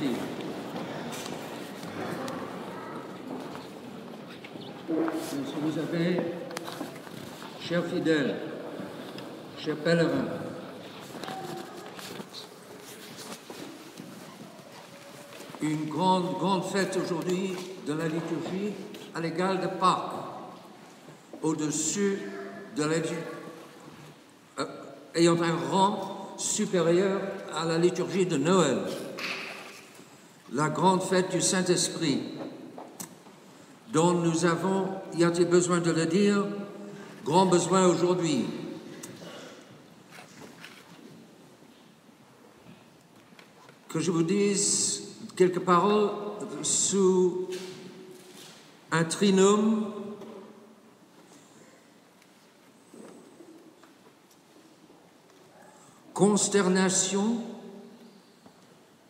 Merci. Si vous avez, chers fidèles, chers pèlerins, une grande fête aujourd'hui de la liturgie à l'égal de Pâques, au-dessus de la ayant un rang supérieur à la liturgie de Noël, la grande fête du Saint-Esprit, dont nous avons, y a-t-il besoin de le dire, grand besoin aujourd'hui. Que je vous dise quelques paroles sous un trinôme consternation,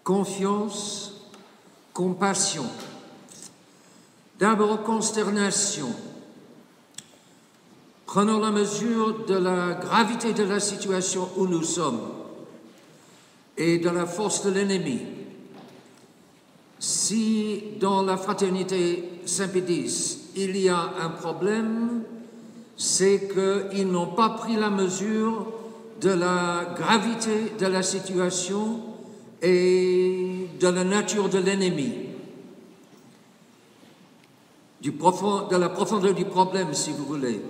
confiance, compassion. D'abord, consternation. Prenons la mesure de la gravité de la situation où nous sommes et de la force de l'ennemi. Si dans la fraternité Saint-Pédis, il y a un problème, c'est qu'ils n'ont pas pris la mesure de la gravité de la situation et de la nature de l'ennemi, de la profondeur du problème, si vous voulez.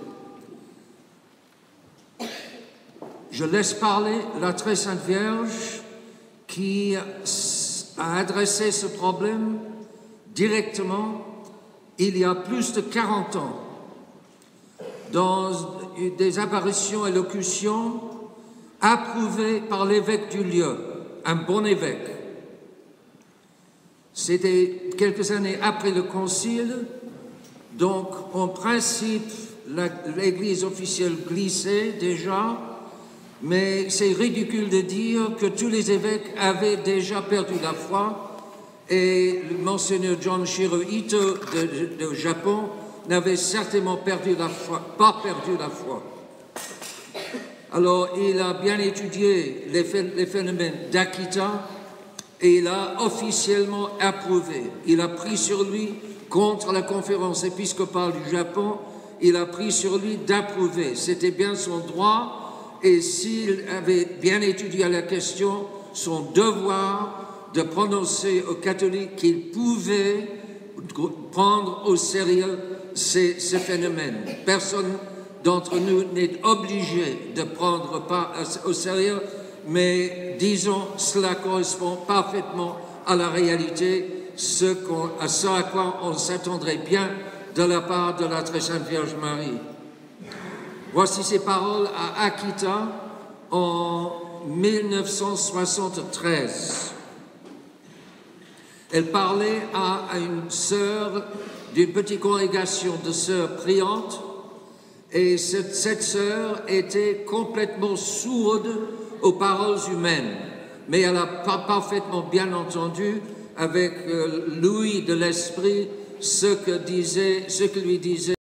Je laisse parler la Très Sainte Vierge qui a adressé ce problème directement il y a plus de 40 ans dans des apparitions et locutions approuvées par l'évêque du lieu, un bon évêque. C'était quelques années après le concile, donc en principe l'Église officielle glissait déjà, mais c'est ridicule de dire que tous les évêques avaient déjà perdu la foi et le monseigneur John Shirohito de Japon n'avait certainement pas perdu la foi. Alors, il a bien étudié les phénomènes d'Akita et il a officiellement approuvé. Il a pris sur lui, contre la conférence épiscopale du Japon, il a pris sur lui d'approuver. C'était bien son droit et s'il avait bien étudié la question, son devoir de prononcer aux catholiques qu'il pouvait prendre au sérieux ces phénomènes. Personne d'entre nous n'est obligé de prendre part au sérieux, mais disons, cela correspond parfaitement à la réalité, ce à quoi on s'attendrait bien de la part de la Très Sainte Vierge Marie. Voici ces paroles à Akita en 1973. Elle parlait à une sœur d'une petite congrégation de sœurs priantes. Et cette sœur était complètement sourde aux paroles humaines, mais elle a parfaitement bien entendu avec l'ouïe de l'esprit ce que lui disait